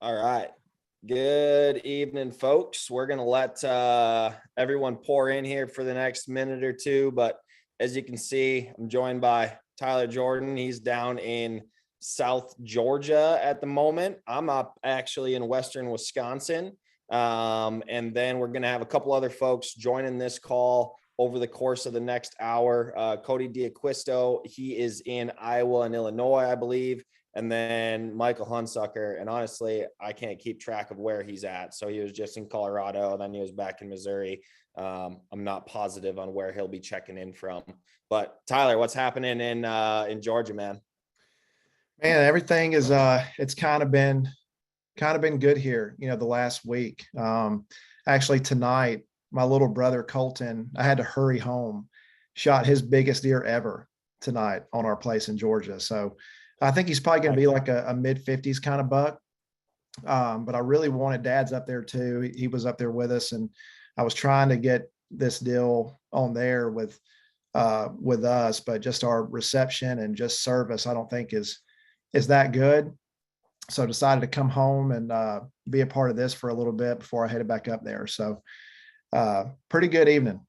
All right. Good evening, folks. We're going to let everyone pour in here for the next minute or two. But as you can see, I'm joined by Tyler Jordan. He's down in South Georgia at the moment. I'm up actually in Western Wisconsin. And then we're going to have a couple other folks joining this call over the course of the next hour. Cody D'Acquisto, he is in Iowa and Illinois, I believe. And then Michael Hunsucker, and honestly, I can't keep track of where he's at. So he was just in Colorado, then he was back in Missouri. I'm not positive on where he'll be checking in from. But Tyler, what's happening in Georgia, man? Man, everything is it's kind of been good here, the last week. Actually tonight, my little brother Colton, I had to hurry home, shot his biggest deer ever tonight on our place in Georgia. So I think he's probably going to be like a mid-50s kind of buck. But I really wanted Dad's up there too. He was up there with us, and I was trying to get this deal on there with us, but just our reception and just service, I don't think is that good. So decided to come home and be a part of this for a little bit before I headed back up there. So pretty good evening.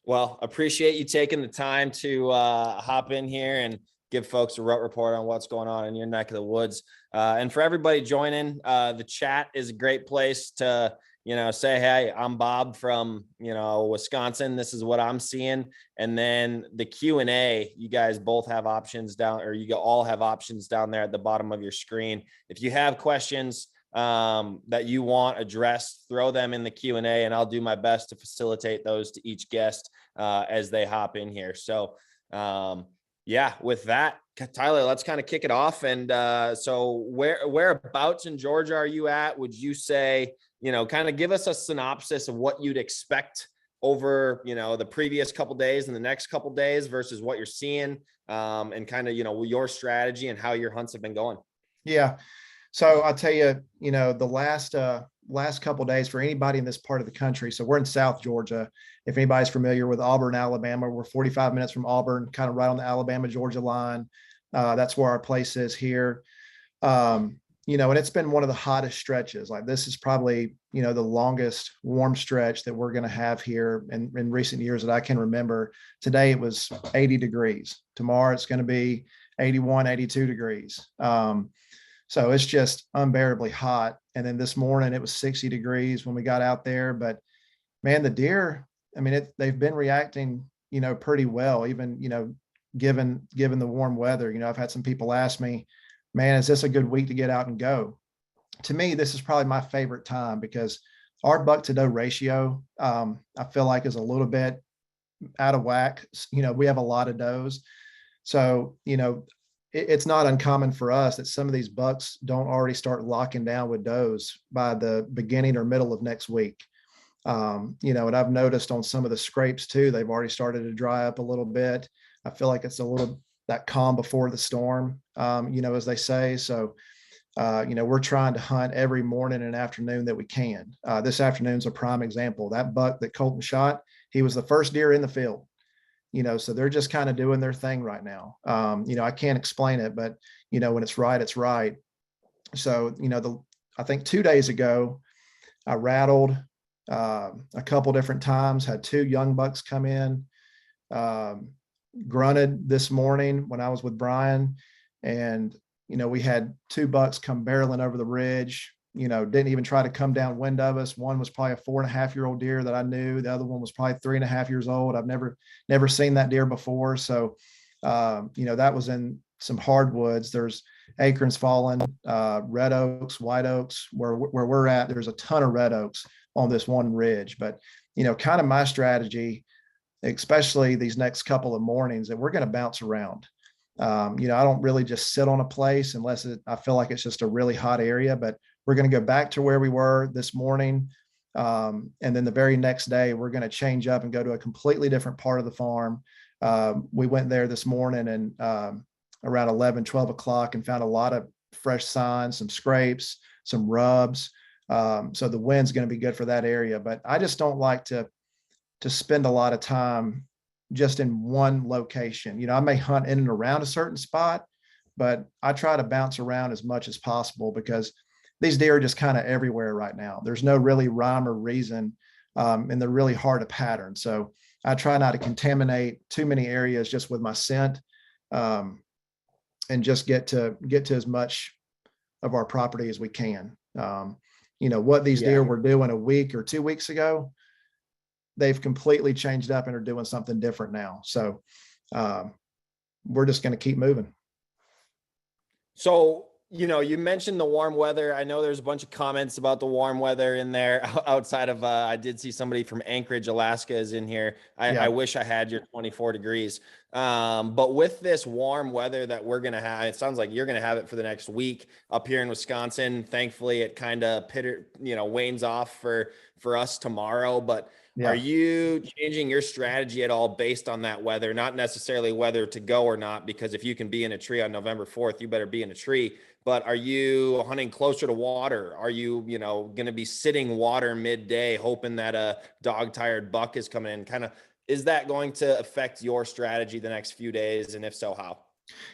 Well, appreciate you taking the time to hop in here and give folks a rut report on what's going on in your neck of the woods. And for everybody joining, the chat is a great place to, say, hey, I'm Bob from, Wisconsin. This is what I'm seeing. And then the Q&A, you guys both have options down, or you all have options down there at the bottom of your screen. If you have questions that you want addressed, throw them in the Q&A, and I'll do my best to facilitate those to each guest as they hop in here. So, yeah, with that, Tyler, let's kind of kick it off. And so whereabouts in Georgia are you at? Would you say, kind of give us a synopsis of what you'd expect over, the previous couple days and the next couple days versus what you're seeing, and kind of, your strategy and how your hunts have been going. Yeah. So I'll tell you, the last couple of days for anybody in this part of the country. So we're in South Georgia. If anybody's familiar with Auburn, Alabama, we're 45 minutes from Auburn, kind of right on the Alabama-Georgia line. That's where our place is here. And it's been one of the hottest stretches. Like this is probably, the longest warm stretch that we're going to have here in recent years that I can remember. Today it was 80 degrees. Tomorrow it's going to be 81, 82 degrees. So it's just unbearably hot. And then this morning it was 60 degrees when we got out there. But man, the deer, I mean, they've been reacting, pretty well, even, given the warm weather. I've had some people ask me, man, is this a good week to get out and go? To me, this is probably my favorite time because our buck to doe ratio, I feel like is a little bit out of whack. We have a lot of does. So, it's not uncommon for us that some of these bucks don't already start locking down with does by the beginning or middle of next week. And I've noticed on some of the scrapes too, they've already started to dry up a little bit. I feel like it's a little that calm before the storm, as they say. So, we're trying to hunt every morning and afternoon that we can. This afternoon's a prime example. That buck that Colton shot, he was the first deer in the field. So they're just kind of doing their thing right now. I can't explain it, but, when it's right, it's right. So, I think 2 days ago, I rattled a couple different times, had 2 young bucks come in, grunted this morning when I was with Brian. And, we had 2 bucks come barreling over the ridge, didn't even try to come downwind of us. One was probably a 4.5-year-old deer that I knew. The other one was probably 3.5 years old. I've never seen that deer before. So, that was in some hardwoods. There's acorns falling, red oaks, white oaks, where we're at. There's a ton of red oaks on this one ridge, but, kind of my strategy, especially these next couple of mornings, that we're going to bounce around. I don't really just sit on a place unless I feel like it's just a really hot area, but we're going to go back to where we were this morning. And then the very next day, we're going to change up and go to a completely different part of the farm. We went there this morning and around 11, 12 o'clock and found a lot of fresh signs, some scrapes, some rubs. So the wind's going to be good for that area. But I just don't like to spend a lot of time just in one location. I may hunt in and around a certain spot, but I try to bounce around as much as possible because these deer are just kind of everywhere right now. There's no really rhyme or reason, and they're really hard to pattern. So I try not to contaminate too many areas just with my scent, and just get to as much of our property as we can. What these deer were doing a week or 2 weeks ago, they've completely changed up and are doing something different now. So we're just going to keep moving. So, you mentioned the warm weather. I know there's a bunch of comments about the warm weather in there outside of, I did see somebody from Anchorage, Alaska is in here. I wish I had your 24 degrees. But with this warm weather that we're going to have, it sounds like you're going to have it for the next week up here in Wisconsin. Thankfully, it kind of wanes off for us tomorrow. But are you changing your strategy at all based on that weather? Not necessarily whether to go or not, because if you can be in a tree on November 4th, you better be in a tree. But are you hunting closer to water? Are you, going to be sitting water midday, hoping that a dog-tired buck is coming in? Kind of, is that going to affect your strategy the next few days? And if so, how?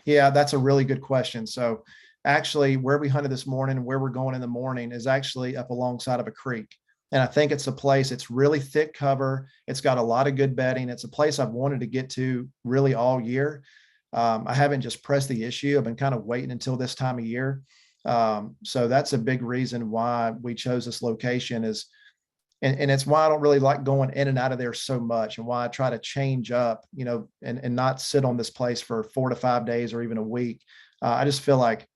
Yeah, that's a really good question. So actually, where we hunted this morning, where we're going in the morning, is actually up alongside of a creek. And I think it's a place, it's really thick cover. It's got a lot of good bedding. It's a place I've wanted to get to really all year. I haven't just pressed the issue. I've been kind of waiting until this time of year. So that's a big reason why we chose this location and it's why I don't really like going in and out of there so much, and why I try to change up, and not sit on this place for 4 to 5 days or even a week. I just feel like,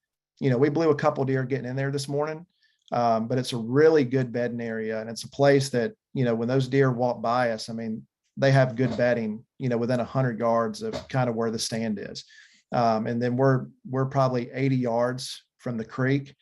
we blew a couple deer getting in there this morning. But it's a really good bedding area. And it's a place that, when those deer walk by us, I mean, they have good bedding, within 100 yards of kind of where the stand is. And then we're probably 80 yards from the creek.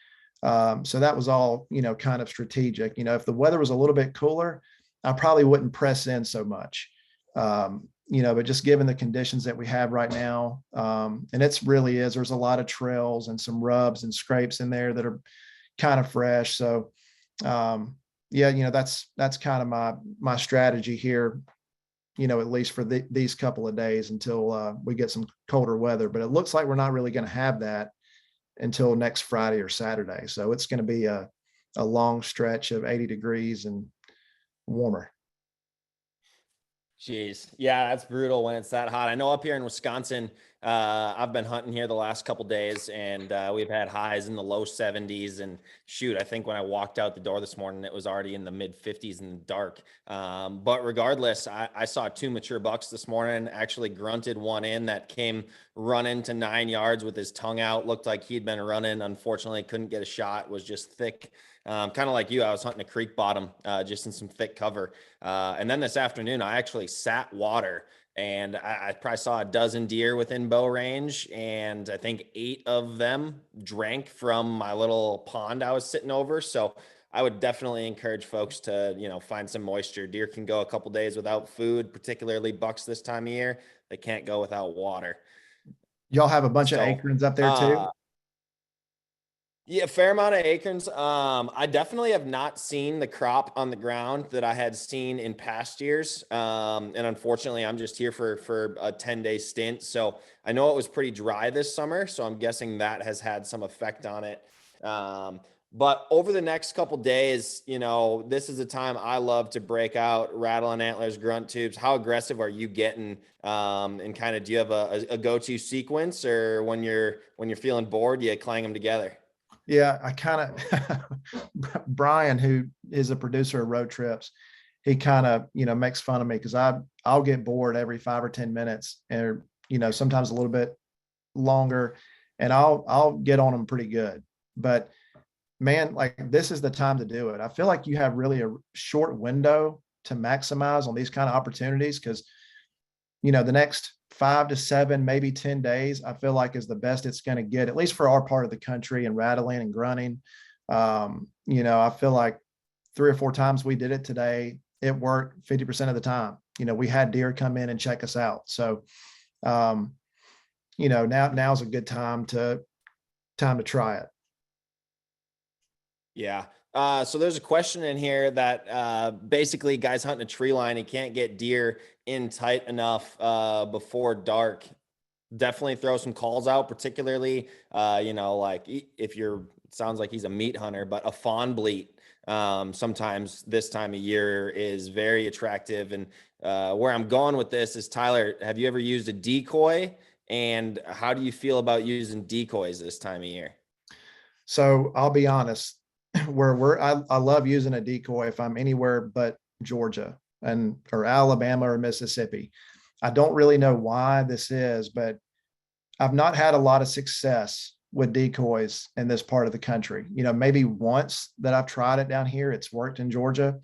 So that was all, kind of strategic. If the weather was a little bit cooler, I probably wouldn't press in so much. But just given the conditions that we have right now, and it's really is, there's a lot of trails and some rubs and scrapes in there that are kind of fresh. So that's kind of my strategy here, at least for these couple of days until we get some colder weather. But it looks like we're not really going to have that until next Friday or Saturday. So it's going to be a long stretch of 80 degrees and warmer. Jeez. Yeah, that's brutal when it's that hot. I know up here in Wisconsin, I've been hunting here the last couple days, and we've had highs in the low 70s. And shoot, I think when I walked out the door this morning, it was already in the mid 50s in the dark. But regardless, I saw 2 mature bucks this morning, actually grunted one in that came running to 9 yards with his tongue out. Looked like he'd been running. Unfortunately, couldn't get a shot, was just thick. Kind of like you, I was hunting a creek bottom, just in some thick cover. And then this afternoon, I actually sat water, and I probably saw a dozen deer within bow range. And I think 8 of them drank from my little pond I was sitting over. So I would definitely encourage folks to, find some moisture. Deer can go a couple days without food, particularly bucks this time of year. They can't go without water. Y'all have a bunch of acorns up there too? Yeah, fair amount of acorns. I definitely have not seen the crop on the ground that I had seen in past years. And unfortunately, I'm just here for a 10-day stint. So I know it was pretty dry this summer, so I'm guessing that has had some effect on it. But over the next couple days, this is a time I love to break out rattle and antlers, grunt tubes. How aggressive are you getting? And kind of, do you have a go-to sequence, or when you're feeling bored, you clang them together? Yeah, I kind of, Brian, who is a producer of Road Trips, he kind of, makes fun of me because I'll get bored every 5 or 10 minutes, and, sometimes a little bit longer, and I'll get on them pretty good. But man, like, this is the time to do it. I feel like you have really a short window to maximize on these kind of opportunities, because, the next 5 to 7, maybe 10 days, I feel like is the best it's going to get, at least for our part of the country, and rattling and grunting. I feel like 3 or 4 times we did it today, it worked 50% of the time. We had deer come in and check us out. So, now's a good time to try it. Yeah. So there's a question in here that basically, guys hunting a tree line, he can't get deer in tight enough before dark. definitely throw some calls out, particularly, like if you're, sounds like he's a meat hunter, but a fawn bleat, sometimes this time of year is very attractive. And where I'm going with this is, Tyler, have you ever used a decoy? And how do you feel about using decoys this time of year? So I'll be honest, I love using a decoy if I'm anywhere but Georgia or Alabama or Mississippi. I don't really know why this is, but I've not had a lot of success with decoys in this part of the country. Maybe once that I've tried it down here, it's worked in Georgia.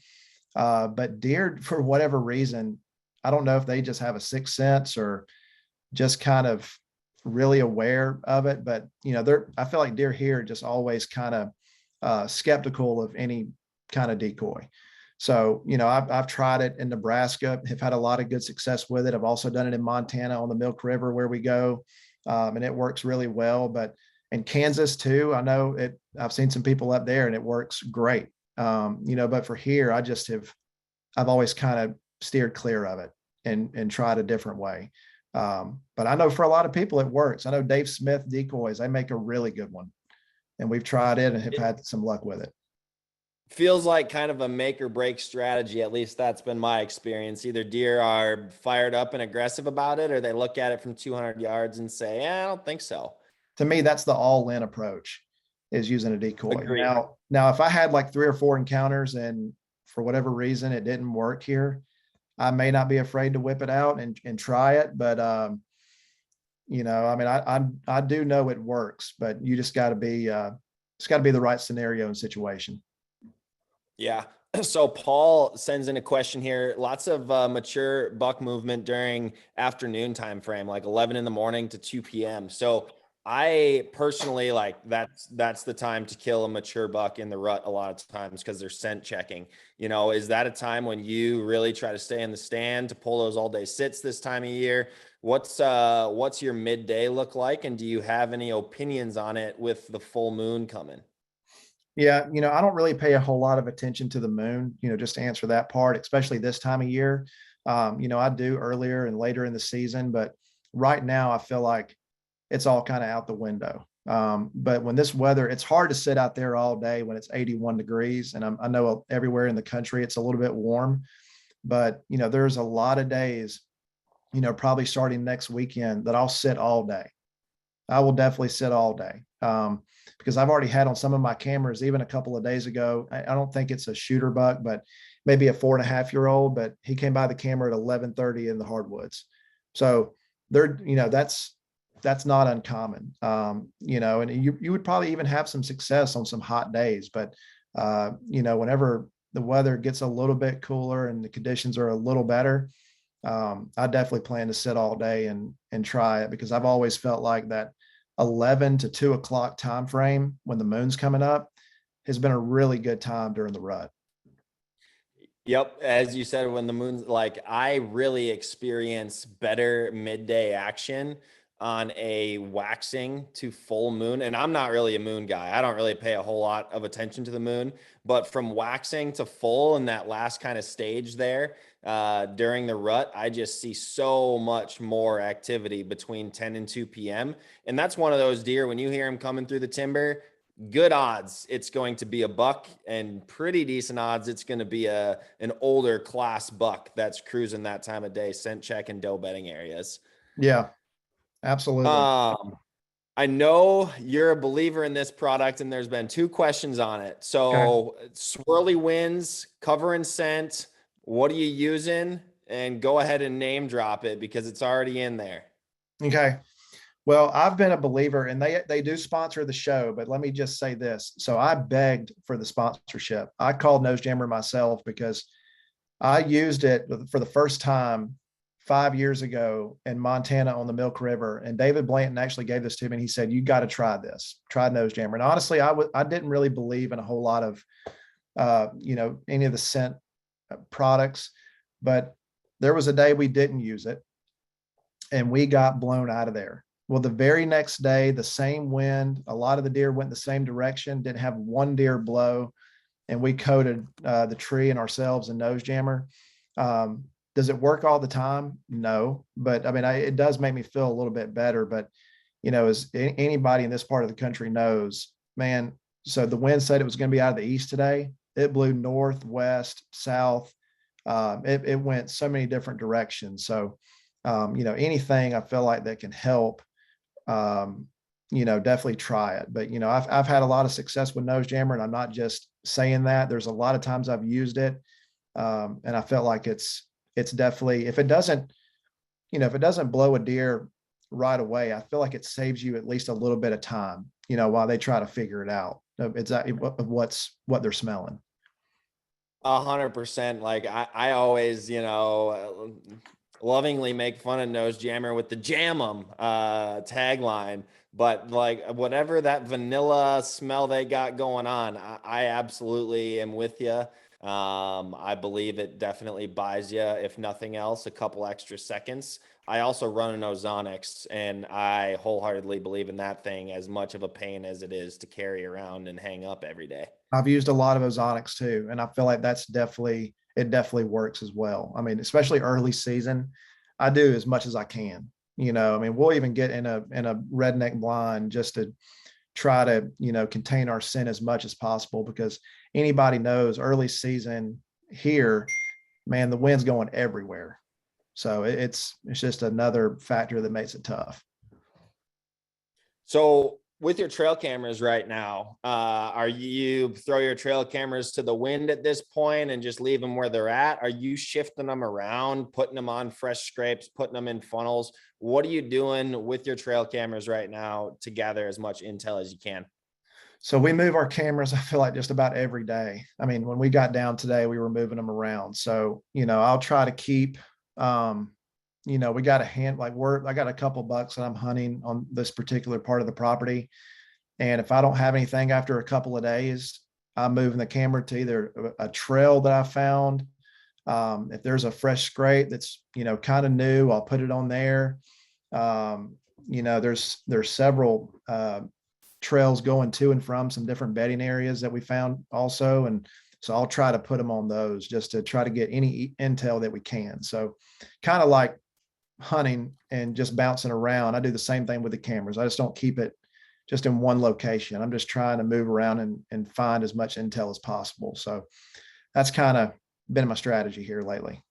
But deer, for whatever reason, I don't know if they just have a sixth sense or just kind of really aware of it. But, I feel like deer here are just always kind of skeptical of any kind of decoy. So, I've tried it in Nebraska, have had a lot of good success with it. I've also done it in Montana on the Milk River where we go. And it works really well. But in Kansas too, I know it, I've seen some people up there and it works great. But for here, I've always kind of steered clear of it and tried a different way. But I know for a lot of people, it works. I know Dave Smith decoys, they make a really good one, and we've tried it and have had some luck with it. Feels like kind of a make or break strategy. At least that's been my experience. Either deer are fired up and aggressive about it, or they look at it from 200 yards and say, I don't think so. To me, that's the all in approach, is using a decoy. Agreed. Now, if I had like 3 or 4 encounters and for whatever reason it didn't work here, I may not be afraid to whip it out and try it. But I do know it works, but you just got to be it's got to be the right scenario and situation. Yeah. So Paul sends in a question here. Lots of mature buck movement during afternoon time frame, like 11 in the morning to 2 p.m. So I personally like that's the time to kill a mature buck in the rut a lot of times, because they're scent checking. Is that a time when you really try to stay in the stand to pull those all day sits this time of year? What's your midday look like? And do you have any opinions on it with the full moon coming? Yeah, I don't really pay a whole lot of attention to the moon, just to answer that part, especially this time of year. I do earlier and later in the season, but right now I feel like it's all kind of out the window. But when this weather, it's hard to sit out there all day when it's 81 degrees. And I know everywhere in the country, it's a little bit warm, but there's a lot of days, probably starting next weekend, that I'll sit all day. I will definitely sit all day. Because I've already had on some of my cameras, even a couple of days ago, I don't think it's a shooter buck, but maybe a 4.5-year-old, but he came by the camera at 11:30 in the hardwoods. So that's not uncommon. And you would probably even have some success on some hot days, but whenever the weather gets a little bit cooler and the conditions are a little better, I definitely plan to sit all day and try it, because I've always felt like that 11 to 2 o'clock time frame when the moon's coming up has been a really good time during the rut. Yep. As you said, when the moon's like, I really experience better midday action on a waxing to full moon. And I'm not really a moon guy. I don't really pay a whole lot of attention to the moon, but from waxing to full and that last kind of stage there, during the rut, I just see so much more activity between 10 and 2 p.m. And that's one of those deer, when you hear him coming through the timber, good odds it's going to be a buck, and pretty decent odds it's going to be an older class buck that's cruising that time of day, scent check and doe bedding areas. Yeah, absolutely. I know you're a believer in this product, and there's been 2 questions on it. So okay. Swirly winds, cover and scent, what are you using? And go ahead and name drop it, because it's already in there. Okay. Well, I've been a believer, and they do sponsor the show, but let me just say this. So I begged for the sponsorship. I called Nose Jammer myself because I used it for the first time 5 years ago in Montana on the Milk River. And David Blanton actually gave this to me, and he said, you got to try this, try Nose Jammer. And honestly, I didn't really believe in a whole lot of, any of the scent products, but there was a day we didn't use it and we got blown out of there. Well, the very next day, the same wind, a lot of the deer went the same direction, didn't have one deer blow, and we coated the tree and ourselves in Nose Jammer. Does it work all the time? No, but I mean, it does make me feel a little bit better. But, as anybody in this part of the country knows, man, so the wind said it was going to be out of the east today. It blew north, west, south. It went so many different directions. So, anything I feel like that can help, definitely try it. But, I've had a lot of success with nose jammer, and I'm not just saying that. There's a lot of times I've used it. And I felt like it's definitely, if it doesn't blow a deer right away, I feel like it saves you at least a little bit of time, while they try to figure it out. Exactly what they're smelling. 100%. Like I always, lovingly make fun of nose jammer with the jam 'em tagline, but like whatever that vanilla smell they got going on, I absolutely am with you. I believe it definitely buys you, if nothing else, a couple extra seconds. I also run an onX, and I wholeheartedly believe in that thing, as much of a pain as it is to carry around and hang up every day. I've used a lot of ozonics too, and I feel like it definitely works as well. I mean, especially early season, I do as much as I can. I mean, we'll even get in a redneck blind just to try to, contain our scent as much as possible, because anybody knows early season here, man, the wind's going everywhere. So it's just another factor that makes it tough. So with your trail cameras right now, are you throw your trail cameras to the wind at this point and just leave them where they're at? Are you shifting them around, putting them on fresh scrapes, putting them in funnels? What are you doing with your trail cameras right now to gather as much intel as you can? So we move our cameras, I feel like, just about every day. I mean, when we got down today, we were moving them around. So, I'll try to keep, we got I got a couple bucks that I'm hunting on this particular part of the property. And if I don't have anything after a couple of days, I'm moving the camera to either a trail that I found. If there's a fresh scrape that's, kind of new, I'll put it on there. There's several, trails going to and from some different bedding areas that we found also. And so I'll try to put them on those just to try to get any intel that we can. So kind of like hunting and just bouncing around. I do the same thing with the cameras. I just don't keep it just in one location. I'm just trying to move around and find as much intel as possible. So that's kind of been my strategy here lately.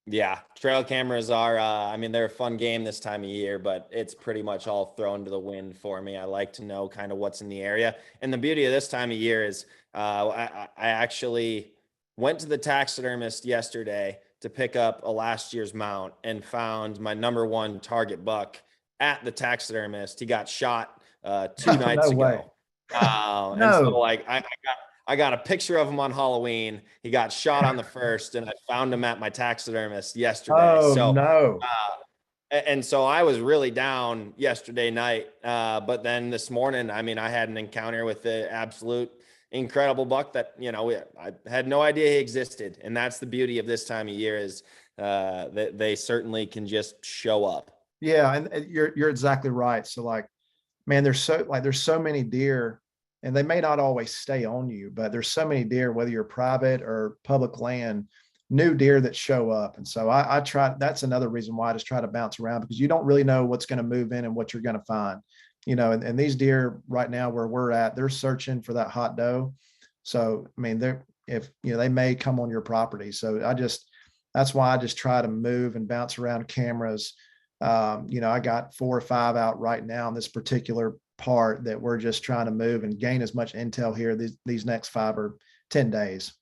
Yeah, trail cameras are, I mean, they're a fun game this time of year, but it's pretty much all thrown to the wind for me. I like to know kind of what's in the area. And the beauty of this time of year is I actually went to the taxidermist yesterday to pick up a last year's mount and found my number one target buck at the taxidermist. He got shot 2 nights No way. ago. And so No. like I got a picture of him on Halloween. He got shot on the 1st, and I found him at my taxidermist yesterday. Oh So, no. and so I was really down yesterday night. But then this morning, I mean, I had an encounter with the absolute incredible buck that, I had no idea he existed. And that's the beauty of this time of year, is that they certainly can just show up. Yeah, and you're exactly right. So like, man, there's so many deer, and they may not always stay on you, but there's so many deer, whether you're private or public land, new deer that show up. And so I try, that's another reason why I just try to bounce around, because you don't really know what's going to move in and what you're going to find, and these deer right now where we're at, they're searching for that hot doe. So, I mean, they may come on your property. So that's why I just try to move and bounce around cameras. I got 4 or 5 out right now in this particular part that we're just trying to move and gain as much intel here these next 5 or 10 days.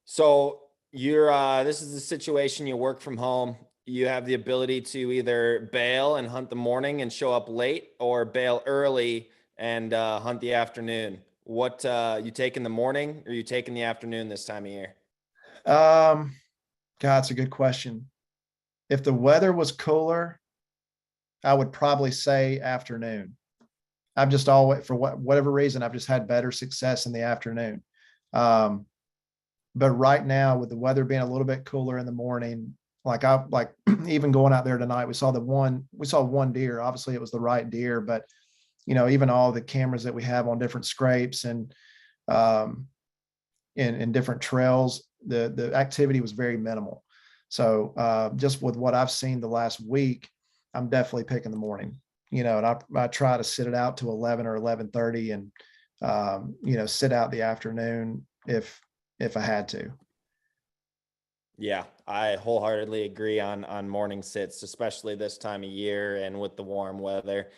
So this is the situation. You work from home. You have the ability to either bail and hunt the morning and show up late, or bail early and hunt the afternoon. What you take in the morning, or you take in the afternoon this time of year? God, it's a good question. If the weather was cooler, I would probably say afternoon. I've just always, for whatever reason, I've just had better success in the afternoon. But right now, with the weather being a little bit cooler in the morning, like even going out there tonight, we saw one deer. Obviously it was the right deer, but even all the cameras that we have on different scrapes and in different trails, the activity was very minimal. So just with what I've seen the last week, I'm definitely picking the morning, and I try to sit it out to 11 or 11:30 and, sit out the afternoon if I had to. Yeah, I wholeheartedly agree on morning sits, especially this time of year and with the warm weather.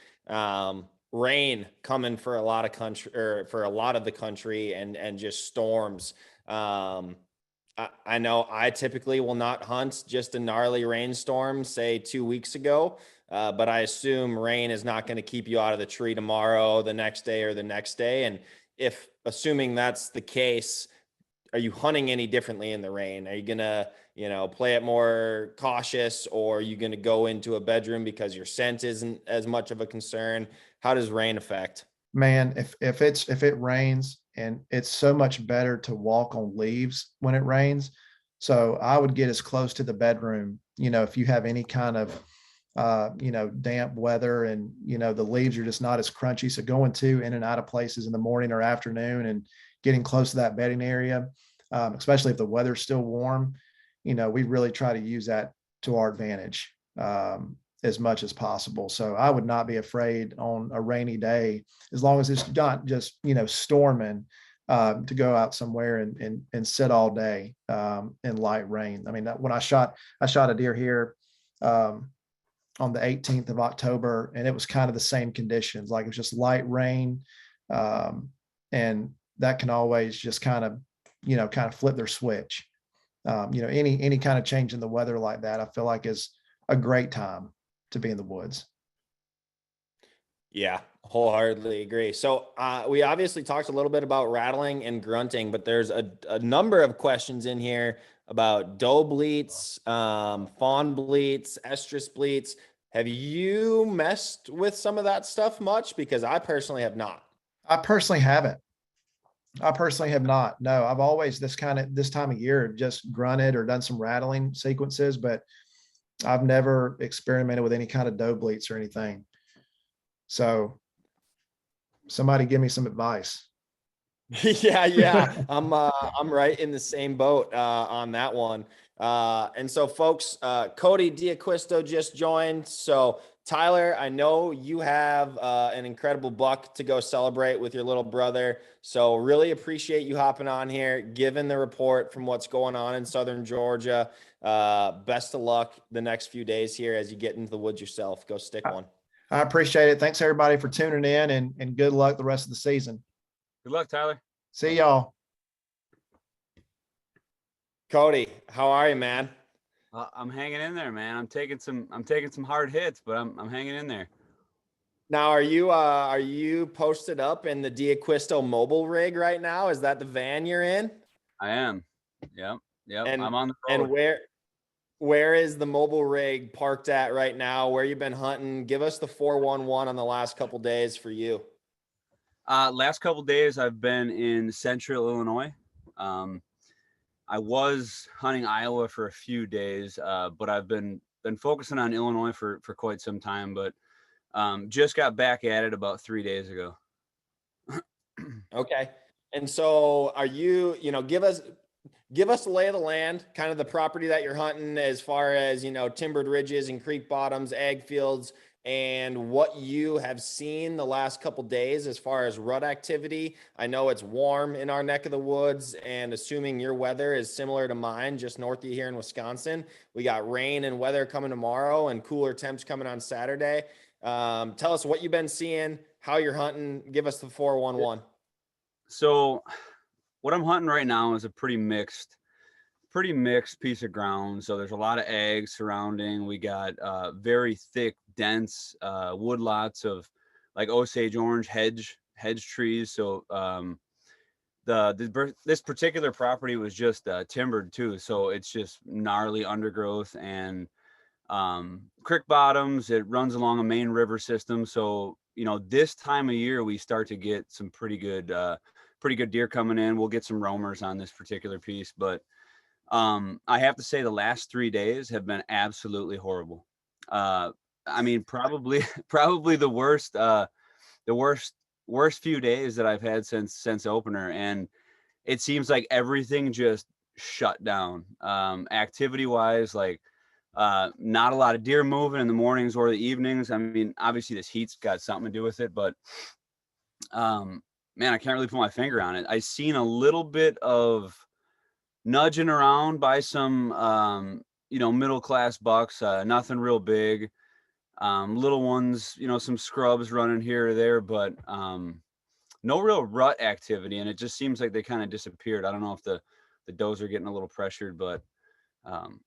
Rain coming for a lot of country, or for a lot of the country, and just storms. I know I typically will not hunt just a gnarly rainstorm, say 2 weeks ago, but I assume rain is not going to keep you out of the tree tomorrow, the next day, or the next day. And if assuming that's the case, are you hunting any differently in the rain? Are you gonna, play it more cautious, or are you gonna go into a bedroom because your scent isn't as much of a concern? How does rain affect? Man, if it rains, and it's so much better to walk on leaves when it rains. So I would get as close to the bedroom, if you have any kind of damp weather, and the leaves are just not as crunchy. So going to in and out of places in the morning or afternoon and getting close to that bedding area, especially if the weather's still warm, we really try to use that to our advantage as much as possible. So I would not be afraid on a rainy day, as long as it's not just, storming, to go out somewhere and sit all day in light rain. I mean, when I shot a deer here on the 18th of October, and it was kind of the same conditions. Like, it was just light rain. And that can always just kind of flip their switch. Any kind of change in the weather like that, I feel like is a great time to be in the woods. Yeah, wholeheartedly agree. So we obviously talked a little bit about rattling and grunting, but there's a number of questions in here about doe bleats, fawn bleats, estrus bleats. Have you messed with some of that stuff much? Because I personally have not. I personally haven't. I personally have not. No, I've always this time of year just grunted or done some rattling sequences, but I've never experimented with any kind of doe bleats or anything. So somebody give me some advice. Yeah. I'm right in the same boat on that one. And so folks, Cody D'Acquisto just joined. So Tyler, I know you have an incredible buck to go celebrate with your little brother. So really appreciate you hopping on here, giving the report from what's going on in Southern Georgia. Best of luck the next few days here as you get into the woods yourself. Go stick one. I appreciate it. Thanks everybody for tuning in, and good luck the rest of the season. Good luck, Tyler. See y'all. Cody, how are you, man? I'm hanging in there, man. I'm taking some hard hits, but I'm hanging in there. Now, are you posted up in the D'Acquisto mobile rig right now? Is that the van you're in? I am. Yep. And I'm on the road. And where is the mobile rig parked at right now? Where you been hunting? Give us the 411 on the last couple days for you. Last couple days I've been in central Illinois. I was hunting Iowa for a few days, but I've been focusing on Illinois for quite some time, but just got back at it about 3 days ago. Okay. And so are you, give us the lay of the land, kind of the property that you're hunting, as far as, timbered ridges and creek bottoms, ag fields, and what you have seen the last couple days as far as rut activity. I know it's warm in our neck of the woods, and assuming your weather is similar to mine, just north of you here in Wisconsin, we got rain and weather coming tomorrow and cooler temps coming on Saturday. Tell us what you've been seeing, how you're hunting. Give us the 411. So what I'm hunting right now is a pretty mixed piece of ground. So there's a lot of ag surrounding. We got very thick, dense woodlots of like Osage orange hedge trees. So this particular property was just timbered too. So it's just gnarly undergrowth and creek bottoms. It runs along a main river system. So, this time of year we start to get some pretty good deer coming in. We'll get some roamers on this particular piece, but I have to say the last 3 days have been absolutely horrible. I mean, probably the worst few days that I've had since opener. And it seems like everything just shut down. Activity wise, like not a lot of deer moving in the mornings or the evenings. I mean, obviously this heat's got something to do with it, but man, I can't really put my finger on it. I seen a little bit of nudging around by some middle class bucks, nothing real big. Little ones, some scrubs running here or there, but no real rut activity, and it just seems like they kind of disappeared. I don't know if the does are getting a little pressured, but um,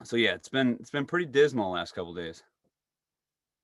so yeah, it's been pretty dismal the last couple of days.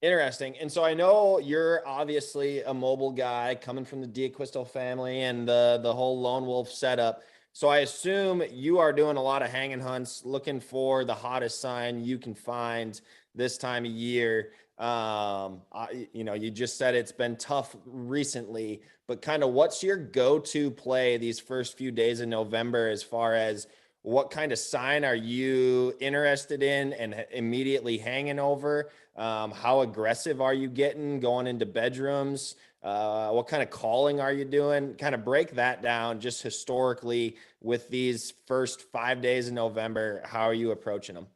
Interesting. And so I know you're obviously a mobile guy coming from the D'Acquisto family and the whole lone wolf setup. So I assume you are doing a lot of hanging hunts, looking for the hottest sign you can find this time of year. You just said it's been tough recently, but kind of what's your go-to play these first few days of November as far as what kind of sign are you interested in and immediately hanging over? How aggressive are you getting going into bedrooms? What kind of calling are you doing? Kind of break that down just historically with these first 5 days of November. How are you approaching them?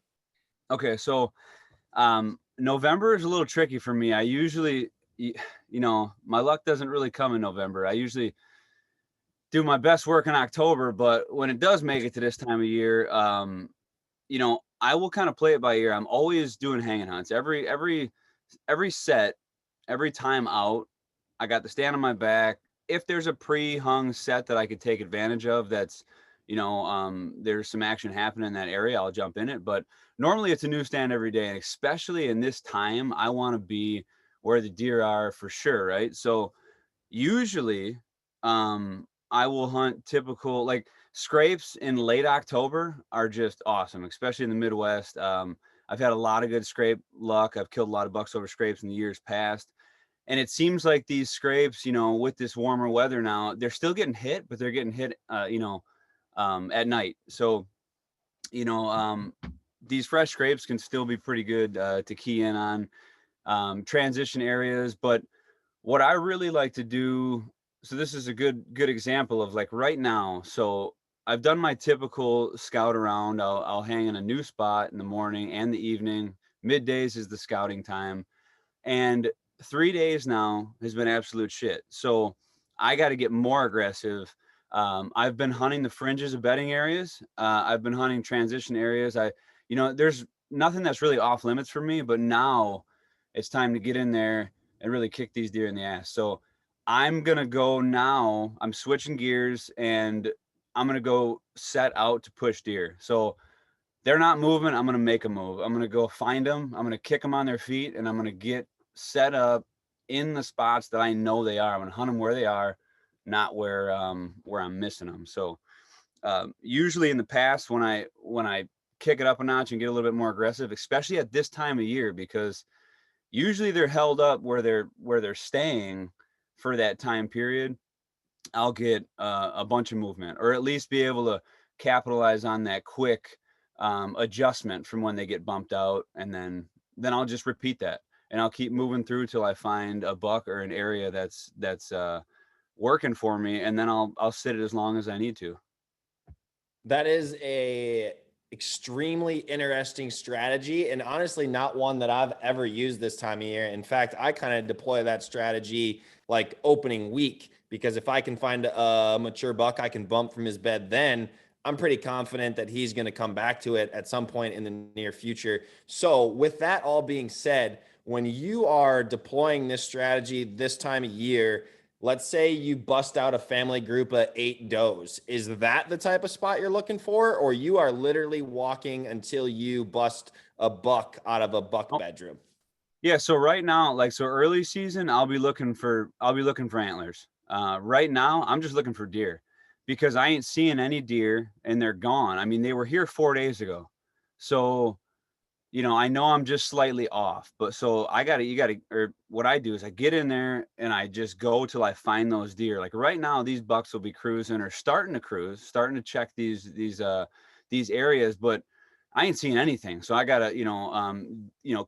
Okay, so November is a little tricky for me. I usually, my luck doesn't really come in November. I usually do my best work in October, but when it does make it to this time of year, I will kind of play it by ear. I'm always doing hanging hunts. Every set, every time out, I got the stand on my back. If there's a pre-hung set that I could take advantage of, that's, there's some action happening in that area, I'll jump in it. But normally it's a new stand every day. And especially in this time, I want to be where the deer are for sure. Right. So usually, I will hunt typical, like, scrapes in late October are just awesome, especially in the Midwest. I've had a lot of good scrape luck. I've killed a lot of bucks over scrapes in the years past. And it seems like these scrapes, with this warmer weather now, they're still getting hit, but they're getting hit, at night. So, these fresh scrapes can still be pretty good to key in on transition areas. But what I really like to do, so this is a good example of, like, right now. So I've done my typical scout around. I'll hang in a new spot in the morning and the evening. Middays is the scouting time. And 3 days now has been absolute shit. So I got to get more aggressive. I've been hunting the fringes of bedding areas. I've been hunting transition areas. There's nothing that's really off limits for me, but now it's time to get in there and really kick these deer in the ass. So I'm going to go now. I'm switching gears and I'm going to go set out to push deer. So they're not moving. I'm going to make a move. I'm going to go find them. I'm going to kick them on their feet and I'm going to get set up in the spots that I know they are. I'm going to hunt them where they are, not where I'm missing them. So usually in the past, when I kick it up a notch and get a little bit more aggressive, especially at this time of year, because usually they're held up where they're staying for that time period, I'll get a bunch of movement, or at least be able to capitalize on that quick adjustment from when they get bumped out, and then I'll just repeat that, and I'll keep moving through till I find a buck or an area that's working for me, and then I'll sit it as long as I need to. That is a extremely interesting strategy, and honestly not one that I've ever used this time of year. In fact, I kind of deploy that strategy like opening week, because if I can find a mature buck I can bump from his bed, then I'm pretty confident that he's going to come back to it at some point in the near future. So with that all being said, when you are deploying this strategy this time of year, let's say you bust out a family group of 8 does. Is that the type of spot you're looking for? Or you are literally walking until you bust a buck out of a buck bedroom? Yeah. So right now, like, so early season, I'll be looking for antlers. Right now, I'm just looking for deer, because I ain't seeing any deer and they're gone. I mean, they were here 4 days ago. So, I know I'm just slightly off, but so or what I do is I get in there and I just go till I find those deer. Like right now, these bucks will be cruising or starting to cruise, starting to check these areas, but I ain't seeing anything. So I gotta,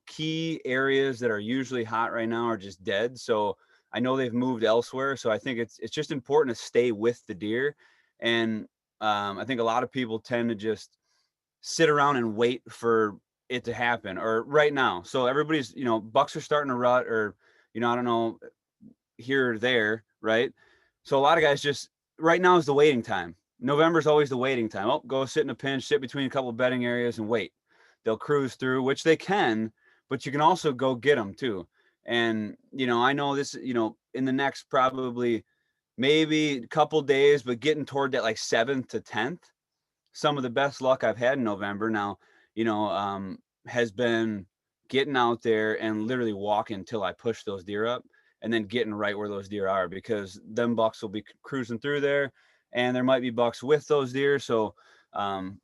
key areas that are usually hot right now are just dead. So I know they've moved elsewhere. So I think it's just important to stay with the deer. And I think a lot of people tend to just sit around and wait for it to happen, or right now. So everybody's, bucks are starting to rut, or, I don't know, here or there, right? So a lot of guys just, right now is the waiting time. November's always the waiting time. Oh, go sit in a pinch, sit between a couple of bedding areas and wait. They'll cruise through, which they can, but you can also go get them too. And, I know this, in the next probably maybe a couple days, but getting toward that like 7th to 10th, some of the best luck I've had in November now, has been getting out there and literally walking till I push those deer up, and then getting right where those deer are, because them bucks will be cruising through there, and there might be bucks with those deer. So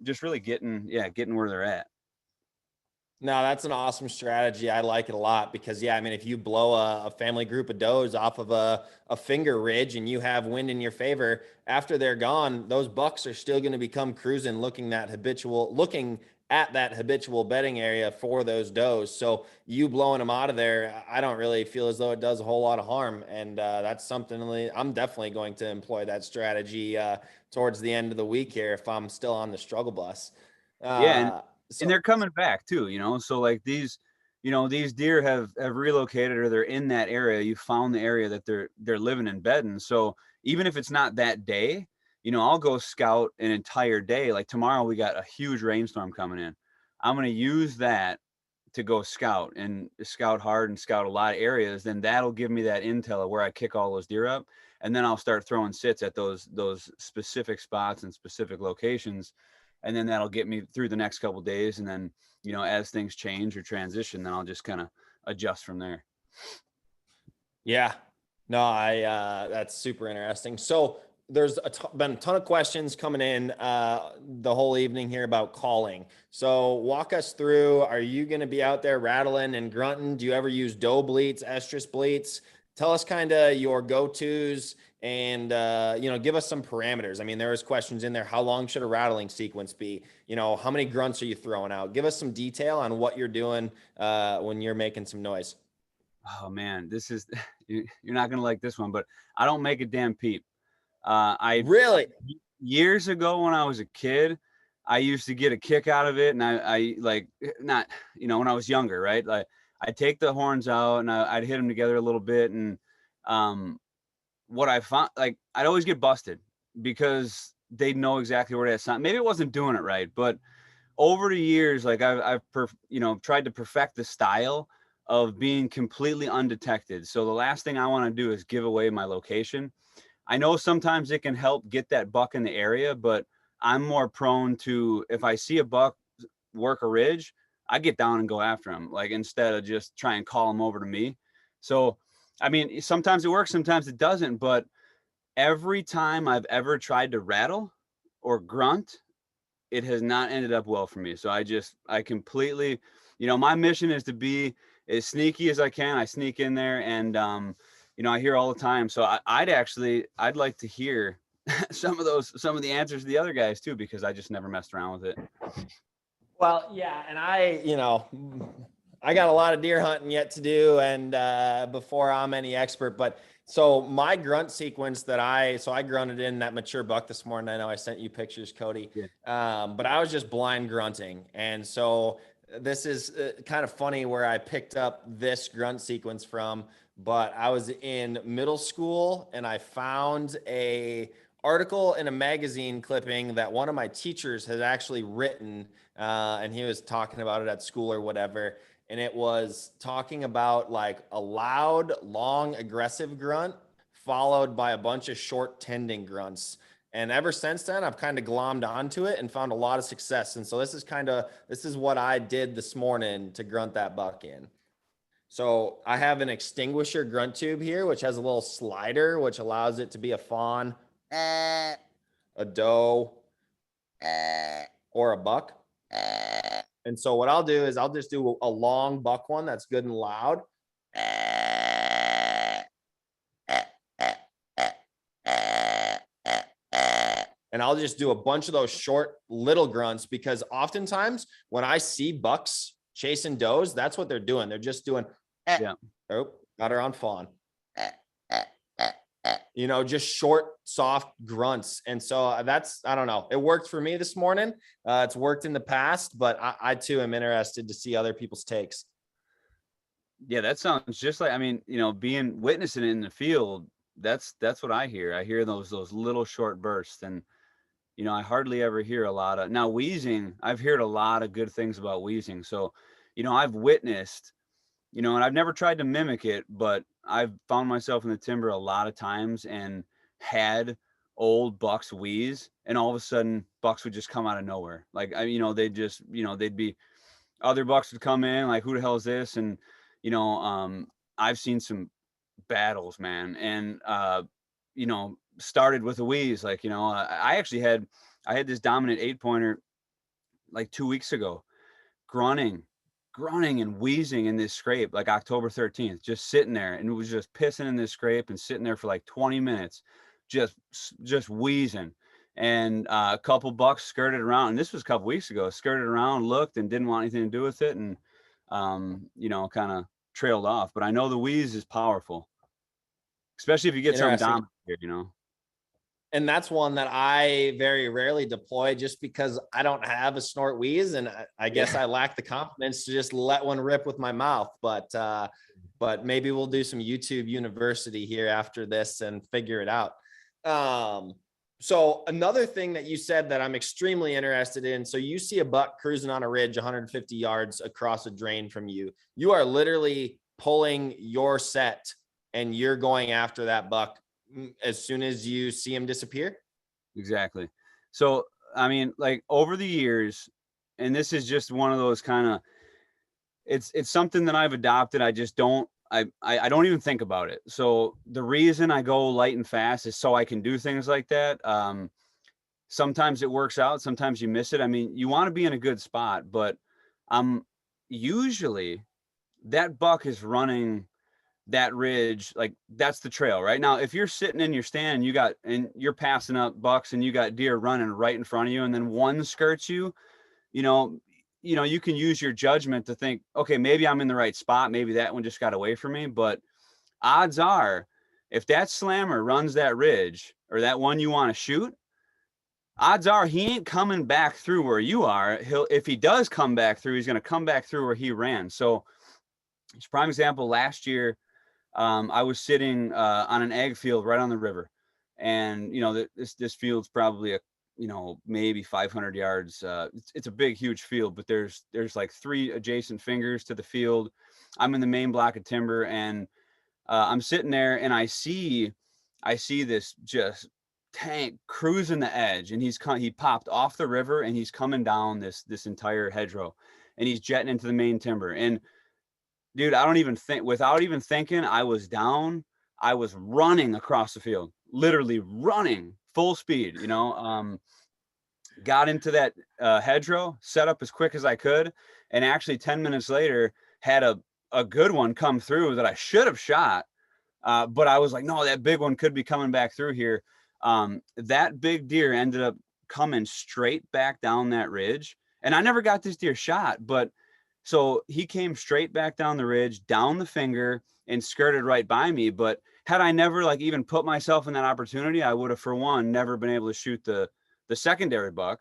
just really getting where they're at. No, that's an awesome strategy. I like it a lot because, yeah, I mean, if you blow a family group of does off of a finger ridge and you have wind in your favor, after they're gone, those bucks are still going to become cruising, looking at that habitual bedding area for those does. So you blowing them out of there, I don't really feel as though it does a whole lot of harm. And that's something I'm definitely going to employ that strategy towards the end of the week here if I'm still on the struggle bus. Yeah. And So they're coming back too, so like these deer have relocated, or they're in that area. You found the area that they're living in bedding. So even if it's not that day, I'll go scout an entire day. Like tomorrow we got a huge rainstorm coming in. I'm going to use that to go scout hard and scout a lot of areas. Then that'll give me that intel of where I kick all those deer up. And then I'll start throwing sits at those specific spots and specific locations. And then that'll get me through the next couple of days. And then, as things change or transition, then I'll just kind of adjust from there. yeah, no, that's super interesting. So there's been a ton of questions coming in the whole evening here about calling. So walk us through, are you going to be out there rattling and grunting? Do you ever use doe bleats, estrus bleats? Tell us kind of your go-tos and, give us some parameters. I mean, there was questions in there. How long should a rattling sequence be? How many grunts are you throwing out? Give us some detail on what you're doing when you're making some noise. Oh man, this is, you're not going to like this one, but I don't make a damn peep. Really? Years ago when I was a kid, I used to get a kick out of it. And I like, not, when I was younger, right? Like I'd take the horns out and I'd hit them together a little bit. And, what I found, like I'd always get busted because they'd know exactly where that sound. Maybe it wasn't doing it right, but over the years, like I've tried to perfect the style of being completely undetected. So the last thing I want to do is give away my location. I know sometimes it can help get that buck in the area, but I'm more prone to, if I see a buck work a ridge, I get down and go after him, like instead of just try and call him over to me. So, I mean, sometimes it works, sometimes it doesn't, but every time I've ever tried to rattle or grunt, it has not ended up well for me. So I completely, my mission is to be as sneaky as I can. I sneak in there and, I hear all the time. So I'd like to hear some of the answers to the other guys too, because I just never messed around with it. Well, yeah, and I got a lot of deer hunting yet to do, and before I'm any expert, but so my grunt sequence I grunted in that mature buck this morning. I know I sent you pictures, Cody, Yeah. but I was just blind grunting, and so this is kind of funny where I picked up this grunt sequence from. But I was in middle school and I found a article in a magazine clipping that one of my teachers had actually written, and he was talking about it at school or whatever. And it was talking about like a loud, long, aggressive grunt followed by a bunch of short tending grunts. And ever since then, I've kind of glommed onto it and found a lot of success. And so this is what I did this morning to grunt that buck in. So I have an extinguisher grunt tube here, which has a little slider, which allows it to be a fawn, a doe, or a buck. And so what I'll do is I'll just do a long buck one that's good and loud. And I'll just do a bunch of those short little grunts, because oftentimes when I see bucks chasing does, that's what they're doing. They're just doing, Yeah. oh, got her on fawn. just short, soft grunts. And so that's, I don't know, it worked for me this morning. It's worked in the past, but I too am interested to see other people's takes. Yeah, that sounds just like, I mean, being witnessing it in the field, that's what I hear. I hear those little short bursts, and I hardly ever hear a lot of now wheezing. I've heard a lot of good things about wheezing. So, I've witnessed, and I've never tried to mimic it, but I've found myself in the timber a lot of times and had old bucks wheeze, and all of a sudden bucks would just come out of nowhere. Like, they'd just, they'd be, other bucks would come in like, who the hell is this? And, I've seen some battles, man. And, started with a wheeze. Like, I actually had this dominant 8-pointer like 2 weeks ago, grunting and wheezing in this scrape, like October 13th, just sitting there, and it was just pissing in this scrape and sitting there for like 20 minutes, just wheezing. And a couple bucks skirted around, and this was a couple weeks ago, skirted around, looked, and didn't want anything to do with it, and kind of trailed off. But I know the wheeze is powerful, especially if you get something dominant here, And that's one that I very rarely deploy just because I don't have a snort wheeze. And I guess I lack the confidence to just let one rip with my mouth. But maybe we'll do some YouTube University here after this and figure it out. So another thing that you said that I'm extremely interested in. So you see a buck cruising on a ridge 150 yards across a drain from you. You are literally pulling your set and you're going after that buck as soon as you see him disappear? Exactly. So, I mean, like over the years, and this is just one of those kind of, it's something that I've adopted. I just don't, I don't even think about it. So the reason I go light and fast is so I can do things like that. Sometimes it works out, sometimes you miss it. I mean, you want to be in a good spot, but usually that buck is running that ridge, like that's the trail right now. If you're sitting in your stand and you're passing up bucks and you got deer running right in front of you, and then one skirts you, you can use your judgment to think, okay, maybe I'm in the right spot, maybe that one just got away from me. But odds are, if that slammer runs that ridge or that one you want to shoot, odds are he ain't coming back through where you are. If he does come back through, he's going to come back through where he ran. So it's a prime example. Last year, I was sitting on an ag field right on the river, and this field's probably maybe 500 yards. It's a big, huge field, but there's like 3 adjacent fingers to the field. I'm in the main block of timber, and I'm sitting there, and I see this just tank cruising the edge, and he popped off the river, and he's coming down this entire hedgerow, and he's jetting into the main timber. And dude, I don't even think, without even thinking, I was down. I was running across the field, literally running full speed, got into that hedgerow, set up as quick as I could. And actually 10 minutes later had a good one come through that I should have shot. But I was like, no, that big one could be coming back through here. That big deer ended up coming straight back down that ridge. And I never got this deer shot, but so he came straight back down the ridge, down the finger, and skirted right by me. But had I never even put myself in that opportunity, I would have, for one, never been able to shoot the secondary buck.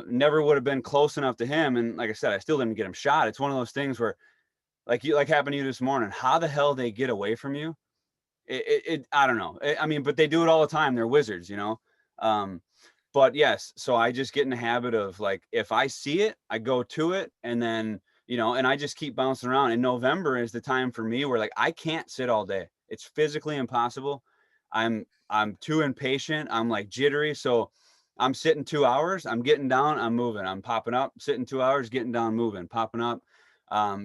Never would have been close enough to him. And like I said, I still didn't get him shot. It's one of those things where, like happened to you this morning, how the hell they get away from you? I don't know. I mean, but they do it all the time. They're wizards, But yes, so I just get in the habit of, like, if I see it, I go to it, and then, and I just keep bouncing around. And November is the time for me where, like, I can't sit all day. It's physically impossible. I'm too impatient. I'm like jittery. So I'm sitting 2 hours, I'm getting down, I'm moving, I'm popping up, sitting 2 hours, getting down, moving, popping up.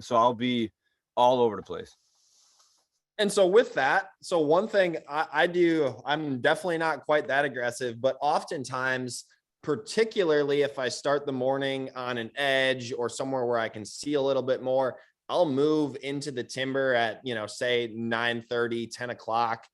So I'll be all over the place. And so with that, so one thing I do, I'm definitely not quite that aggressive, but oftentimes, particularly if I start the morning on an edge or somewhere where I can see a little bit more, I'll move into the timber at, say 9:30, 10 o'clock,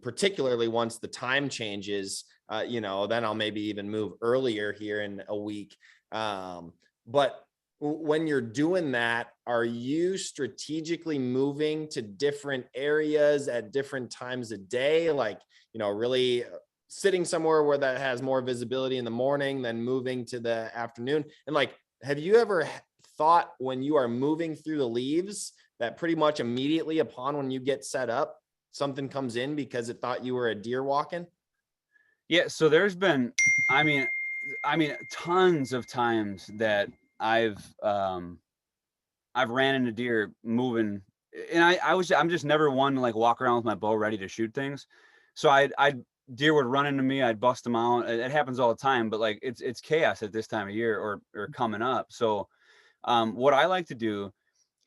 particularly once the time changes, then I'll maybe even move earlier here in a week. But when you're doing that, are you strategically moving to different areas at different times of day? Like, really sitting somewhere where that has more visibility in the morning, then moving to the afternoon. And like, have you ever thought when you are moving through the leaves that pretty much immediately upon when you get set up, something comes in because it thought you were a deer walking? Yeah. So there's been, I mean, tons of times that I've ran into deer moving, and I'm just never one to like walk around with my bow ready to shoot things. So deer would run into me, I'd bust them out. It happens all the time, but like it's chaos at this time of year or coming up. So what I like to do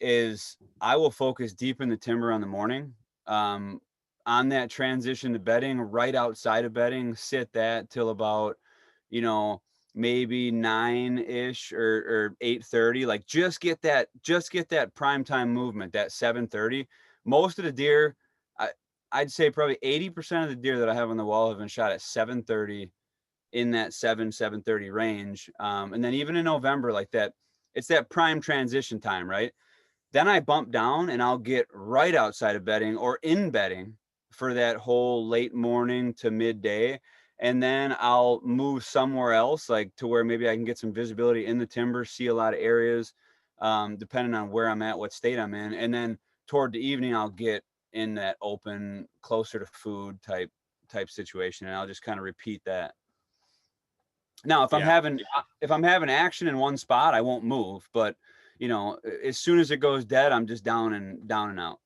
is I will focus deep in the timber on the morning. On that transition to bedding, right outside of bedding, sit that till about, maybe 9-ish or 8:30. Like just get that prime time movement, that 7:30. Most of the deer, I'd say probably 80% of the deer that I have on the wall have been shot at 7:30, in that 7:30 range. And then even in November, like that, it's that prime transition time, right? Then I bump down and I'll get right outside of bedding or in bedding for that whole late morning to midday. And then I'll move somewhere else, like to where maybe I can get some visibility in the timber, see a lot of areas, depending on where I'm at, what state I'm in. And then toward the evening, I'll get in that open, closer to food type situation. And I'll just kind of repeat that. Now, if I'm having action in one spot, I won't move, but as soon as it goes dead, I'm just down and out.